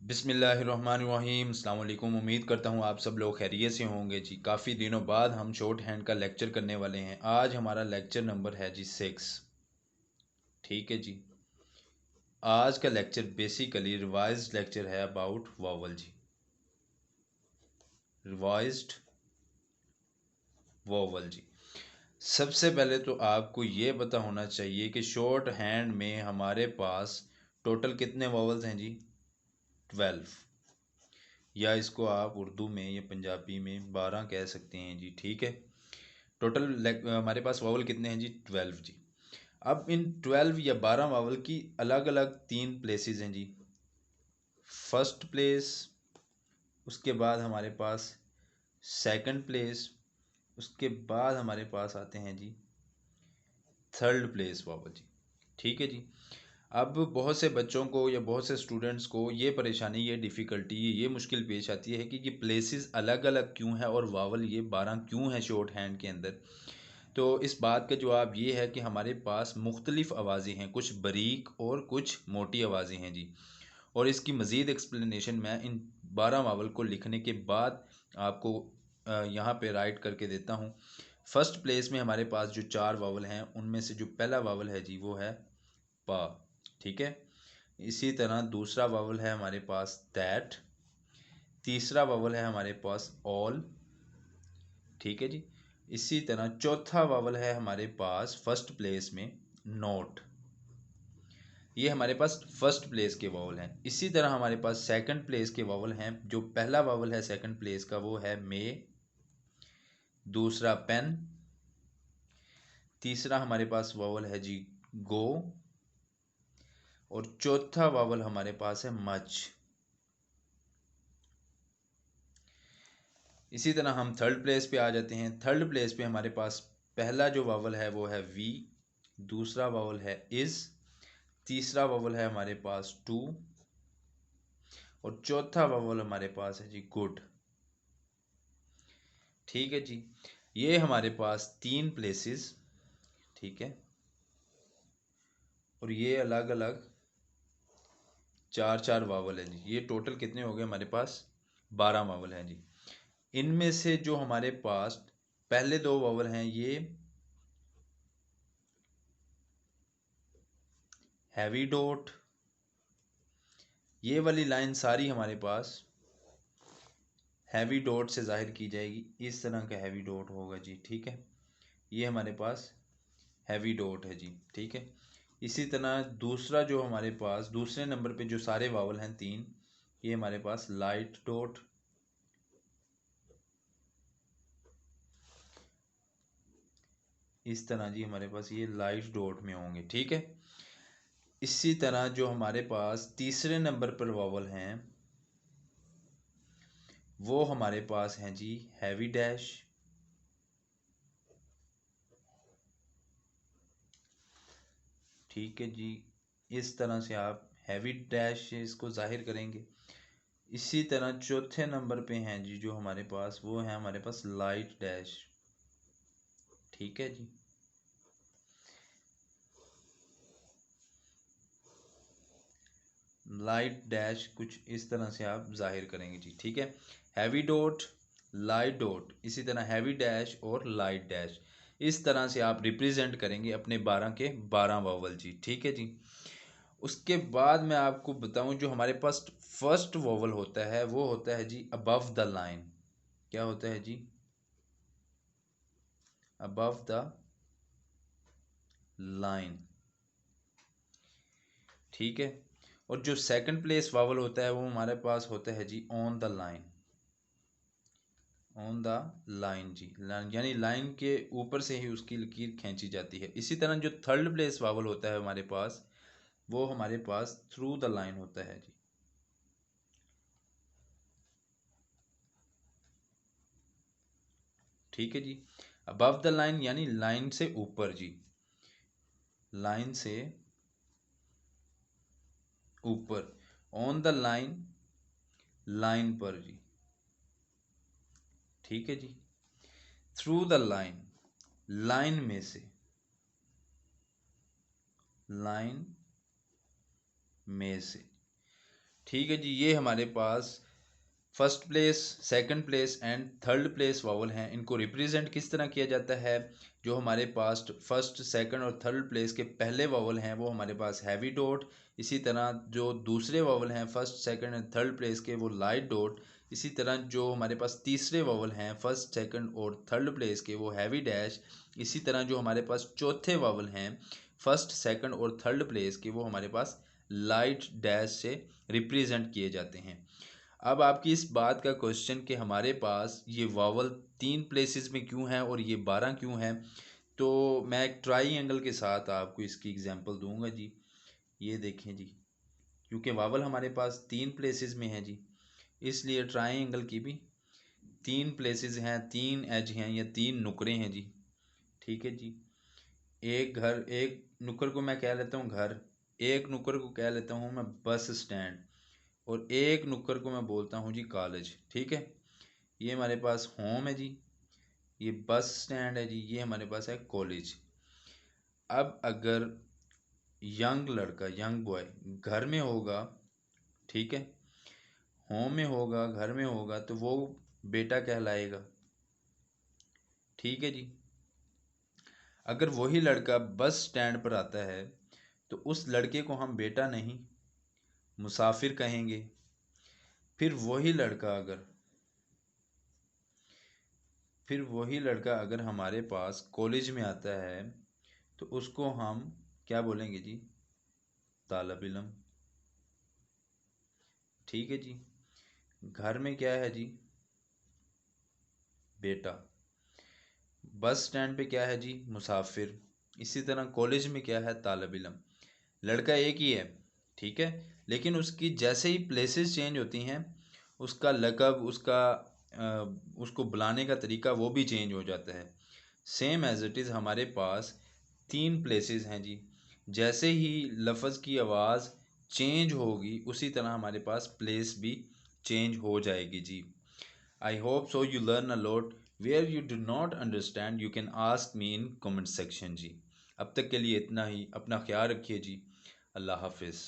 बिस्मिल्लाहिर्रहमानिर्रहीम। अस्सलाम वालेकुम। उम्मीद करता हूँ आप सब लोग खैरियत से होंगे जी। काफ़ी दिनों बाद हम शॉर्ट हैंड का लेक्चर करने वाले हैं। आज हमारा लेक्चर नंबर है जी 6। ठीक है जी। आज का लेक्चर बेसिकली रिवाइज्ड लेक्चर है अबाउट वावल जी। रिवाइज्ड वावल जी। सबसे पहले तो आपको ये पता होना चाहिए कि शॉर्ट हैंड में हमारे पास टोटल कितने वावल्स हैं जी? 12। या इसको आप उर्दू में या पंजाबी में 12 कह सकते हैं जी। ठीक है। टोटल हमारे पास वावल कितने हैं जी? 12 जी। अब इन 12 या 12 वावल की अलग अलग 3 प्लेसेस हैं जी। फर्स्ट प्लेस, उसके बाद हमारे पास सेकंड प्लेस, उसके बाद हमारे पास आते हैं जी थर्ड प्लेस वावल जी। ठीक है जी। अब बहुत से बच्चों को या बहुत से स्टूडेंट्स को ये परेशानी, ये डिफ़िकल्टी, ये मुश्किल पेश आती है कि ये प्लेसेस अलग अलग क्यों है और वावल ये 12 क्यों है शॉर्ट हैंड के अंदर। तो इस बात का जवाब ये है कि हमारे पास मुख्तलिफ़ आवाज़ें हैं, कुछ बारीक और कुछ मोटी आवाज़ें हैं जी। और इसकी मज़ीद एक्सप्लेनेशन मैं इन 12 वावल को लिखने के बाद आपको यहाँ पे राइट करके देता हूँ। फर्स्ट प्लेस में हमारे पास जो 4 वावल हैं उनमें से जो पहला वावल है जी वो है पा। ठीक है। इसी तरह दूसरा वावल है हमारे पास दैट। तीसरा वावल है हमारे पास ऑल। ठीक है जी। इसी तरह चौथा वावल है हमारे पास फर्स्ट प्लेस में नोट। ये हमारे पास फर्स्ट प्लेस के वावल हैं। इसी तरह हमारे पास सेकंड प्लेस के वावल हैं। जो पहला वावल है सेकंड प्लेस का वो है मे। दूसरा पेन। तीसरा हमारे पास वावल है जी गो। और चौथा वावल हमारे पास है मच। इसी तरह हम थर्ड प्लेस पे आ जाते हैं। थर्ड प्लेस पे हमारे पास पहला जो वावल है वो है वी। दूसरा वावल है इज। तीसरा वावल है हमारे पास टू। और चौथा वावल हमारे पास है जी गुड। ठीक है जी। ये हमारे पास 3 प्लेसेस। ठीक है। और ये अलग अलग 4 वावल हैं जी। ये टोटल कितने हो गए हमारे पास? 12 वावल हैं जी। इनमें से जो हमारे पास पहले 2 वावल हैं ये हैवी डॉट। ये वाली लाइन सारी हमारे पास हैवी डॉट से जाहिर की जाएगी। इस तरह का हैवी डॉट होगा जी। ठीक है। ये हमारे पास हैवी डॉट है जी। ठीक है। इसी तरह दूसरा जो हमारे पास दूसरे नंबर पे जो सारे वावल हैं 3, ये हमारे पास लाइट डॉट। इस तरह जी हमारे पास ये लाइट डॉट में होंगे। ठीक है। इसी तरह जो हमारे पास तीसरे नंबर पर वावल हैं वो हमारे पास हैं जी हैवी डैश। ठीक है जी। इस तरह से आप हैवी डैश से इसको जाहिर करेंगे। इसी तरह चौथे नंबर पे हैं जी जो हमारे पास वो है हमारे पास लाइट डैश। ठीक है जी। लाइट डैश कुछ इस तरह से आप जाहिर करेंगे जी। ठीक है। हैवी डॉट, लाइट डॉट, इसी तरह हैवी डैश और लाइट डैश, इस तरह से आप रिप्रेजेंट करेंगे अपने 12 के 12 वावल जी। ठीक है जी। उसके बाद मैं आपको बताऊं जो हमारे पास फर्स्ट वोवल होता है वो होता है जी अबव द लाइन। क्या होता है जी? Above the line. ठीक है। और जो सेकंड प्लेस वावल होता है वो हमारे पास होता है जी on the line. On the line जी। यानी लाइन के ऊपर से ही उसकी लकीर खींची जाती है। इसी तरह जो थर्ड प्लेस वावल होता है हमारे पास वो हमारे पास थ्रू द लाइन होता है जी। ठीक है जी। अबव द लाइन यानी लाइन से ऊपर जी। लाइन से ऊपर। ऑन द लाइन, लाइन पर जी। ठीक है जी। थ्रू द लाइन, लाइन में से, लाइन में से। ठीक है जी, ये हमारे पास first place, second place and third place vowel हैं। इनको रिप्रेजेंट किस तरह किया जाता है? जो हमारे पास फर्स्ट, सेकंड और थर्ड प्लेस के पहले वावल हैं वो हमारे पास हैवी डॉट। इसी तरह जो दूसरे वावल हैं first, second and third place के वो लाइट डॉट। इसी तरह जो हमारे पास तीसरे वावल हैं फर्स्ट, सेकंड और थर्ड प्लेस के वो हैवी डैश। इसी तरह जो हमारे पास चौथे वावल हैं फर्स्ट, सेकंड और थर्ड प्लेस के वो हमारे पास लाइट डैश से रिप्रेजेंट किए जाते हैं। अब आपकी इस बात का क्वेश्चन कि हमारे पास ये वावल 3 प्लेसेस में क्यों है और ये 12 क्यों है, तो मैं एक ट्राई एंगल के साथ आपको इसकी एग्जांपल दूंगा जी। ये देखें जी, क्योंकि वावल हमारे पास 3 प्लेसेस में है जी, इसलिए ट्राई एंगल की भी 3 प्लेसेस हैं, 3 एज हैं या 3 नुकरे हैं जी। ठीक है जी, एक नुक्कड़ को मैं कह लेता हूँ घर, एक नुक्कड़ को कह लेता हूँ मैं बस स्टैंड, और एक नुक्कड़ को मैं बोलता हूँ जी कॉलेज। ठीक है, ये हमारे पास होम है जी, ये बस स्टैंड है जी, ये हमारे पास है कॉलेज। अब अगर यंग लड़का, यंग बॉय घर में होगा, ठीक है, होम में होगा, घर में होगा, तो वो बेटा कहलाएगा। ठीक है जी, अगर वही लड़का बस स्टैंड पर आता है तो उस लड़के को हम बेटा नहीं मुसाफिर कहेंगे। फिर वही लड़का अगर फिर वही लड़का अगर हमारे पास कॉलेज में आता है तो उसको हम क्या बोलेंगे जी? तालब इलम। ठीक है जी, घर में क्या है जी? बेटा। बस स्टैंड पे क्या है जी? मुसाफिर। इसी तरह कॉलेज में क्या है? तालब इलम। लड़का एक ही है, ठीक है, लेकिन उसकी जैसे ही प्लेसेस चेंज होती हैं उसका लक़ब, उसको बुलाने का तरीका वो भी चेंज हो जाता है। सेम एज इट इज़ हमारे पास 3 प्लेसेस हैं जी, जैसे ही लफ्ज़ की आवाज़ चेंज होगी उसी तरह हमारे पास प्लेस भी चेंज हो जाएगी जी। I hope so you learn a lot. Where you do not understand you can ask me in comment section जी। अब तक के लिए इतना ही, अपना ख्याल रखिए जी। अल्लाह हाफिज़।